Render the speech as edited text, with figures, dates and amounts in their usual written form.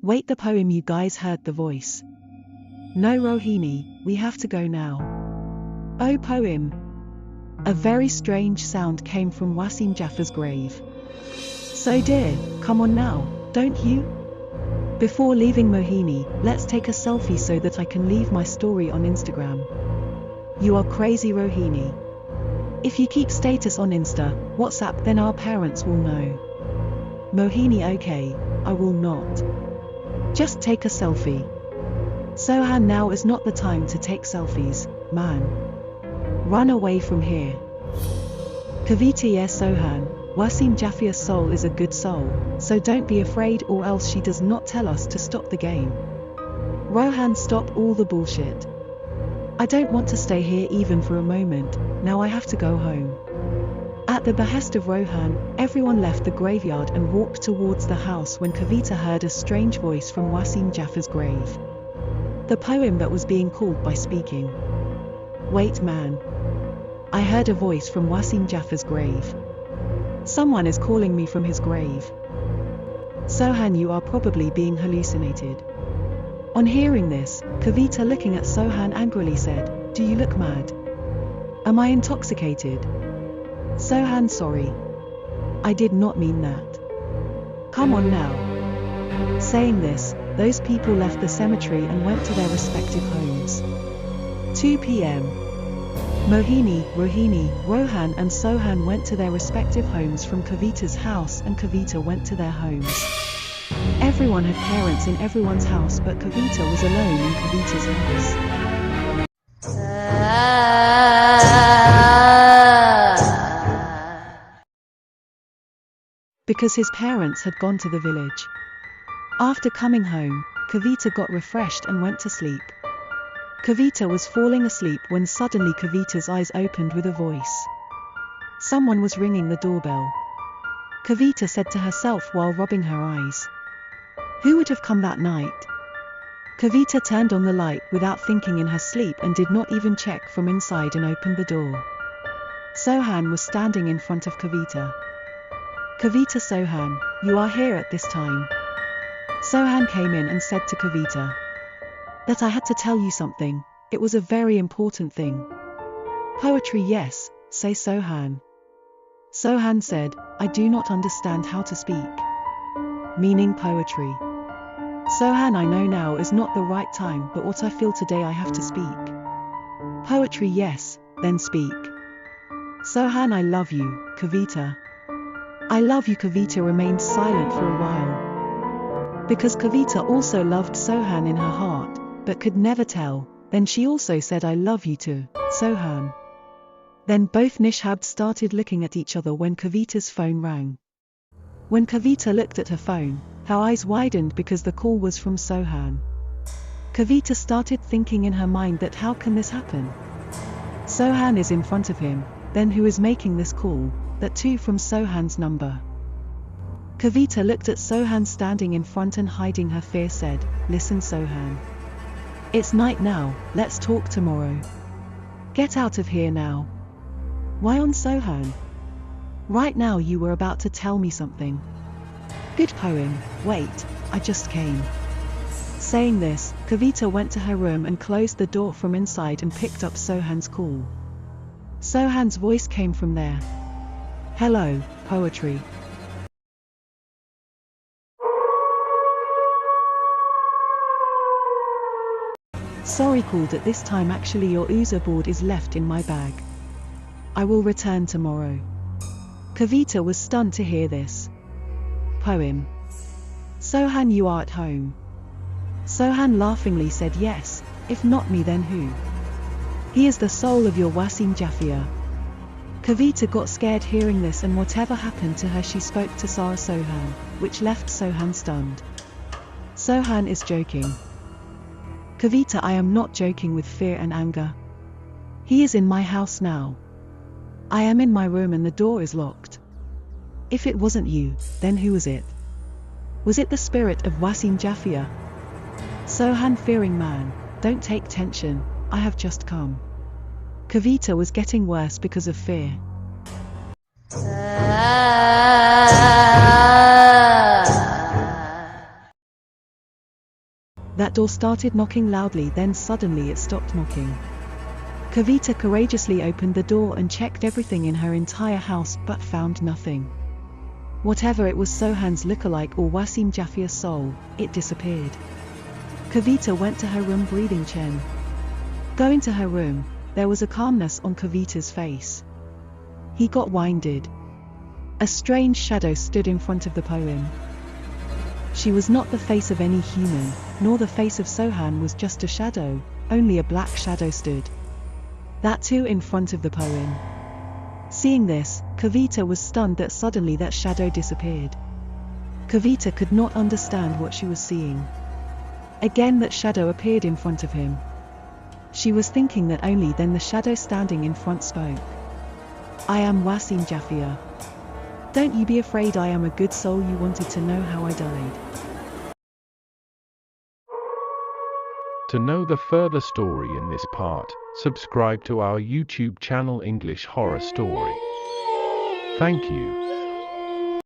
Wait, the poem, you guys heard the voice. No Rohini, we have to go now. Oh poem. A very strange sound came from Wasim Jaffar's grave. So dear, come on now, don't you? Before leaving Mohini, let's take a selfie so that I can leave my story on Instagram. You are crazy, Rohini. If you keep status on Insta, WhatsApp, then our parents will know. Mohini, okay, I will not. Just take a selfie. Sohan, now is not the time to take selfies, man. Run away from here. Kavita, yes Sohan, Wasim Jaffar's soul is a good soul, so don't be afraid, or else she does not tell us to stop the game. Rohan, stop all the bullshit. I don't want to stay here even for a moment, now I have to go home. At the behest of Rohan, everyone left the graveyard and walked towards the house when Kavita heard a strange voice from Wasim Jaffar's grave. The poem that was being called by speaking. Wait man. I heard a voice from Wasim Jaffar's grave. Someone is calling me from his grave. Sohan, you are probably being hallucinated. On hearing this, Kavita, looking at Sohan, angrily said, do you look mad? Am I intoxicated? Sohan, sorry. I did not mean that. Come on now. Saying this, those people left the cemetery and went to their respective homes. 2 p.m. Mohini, Rohini, Rohan and Sohan went to their respective homes from Kavita's house, and Kavita went to their homes. Everyone had parents in everyone's house, but Kavita was alone in Kavita's house. Because his parents had gone to the village. After coming home, Kavita got refreshed and went to sleep. Kavita was falling asleep when suddenly Kavita's eyes opened with a voice. Someone was ringing the doorbell. Kavita said to herself while rubbing her eyes. Who would have come that night? Kavita turned on the light without thinking in her sleep and did not even check from inside and opened the door. Sohan was standing in front of Kavita. Kavita, Sohan, you are here at this time. Sohan came in and said to Kavita that I had to tell you something, it was a very important thing. Poetry, yes, say Sohan. Sohan said, I do not understand how to speak. Meaning poetry. Sohan, I know now is not the right time, but what I feel today I have to speak. Poetry, yes, then speak. Sohan, I love you, Kavita. I love you. Kavita remained silent for a while. Because Kavita also loved Sohan in her heart, but could never tell, then she also said I love you to Sohan. Then both Nishabd started looking at each other when Kavita's phone rang. When Kavita looked at her phone, her eyes widened because the call was from Sohan. Kavita started thinking in her mind that how can this happen? Sohan is in front of him, then who is making this call, that too from Sohan's number? Kavita looked at Sohan standing in front and hiding her fear said, listen Sohan. It's night now, let's talk tomorrow. Get out of here now. Why on Sohan? Right now you were about to tell me something. Good poem, wait, I just came. Saying this, Kavita went to her room and closed the door from inside and picked up Sohan's call. Sohan's voice came from there. Hello, poetry. Sorry, called at this time, actually your user board is left in my bag. I will return tomorrow. Kavita was stunned to hear this. Poem. Sohan, you are at home. Sohan laughingly said yes, if not me then who? He is the soul of your Wasim Jaffar. Kavita got scared hearing this, and whatever happened to her she spoke to Sarah Sohan, which left Sohan stunned. Sohan is joking. Kavita, I am not joking with fear and anger. He is in my house now. I am in my room and the door is locked. If it wasn't you, then who was it? Was it the spirit of Wasim Jaffar? Sohan, fearing man, don't take tension, I have just come. Kavita was getting worse because of fear. That door started knocking loudly, then suddenly it stopped knocking. Kavita courageously opened the door and checked everything in her entire house but found nothing. Whatever it was, Sohan's lookalike or Wasim Jafia's soul, it disappeared. Kavita went to her room breathing Chen. Going to her room, there was a calmness on Kavita's face. He got winded. A strange shadow stood in front of the poem. She was not the face of any human, nor the face of Sohan was just a shadow, only a black shadow stood. That too in front of the poem. Seeing this, Kavita was stunned that suddenly that shadow disappeared. Kavita could not understand what she was seeing. Again that shadow appeared in front of him. She was thinking that only then the shadow standing in front spoke. I am Wasim Jafia. Don't you be afraid, I am a good soul. You wanted to know how I died. To know the further story in this part, subscribe to our YouTube channel English Horror Story. Thank you.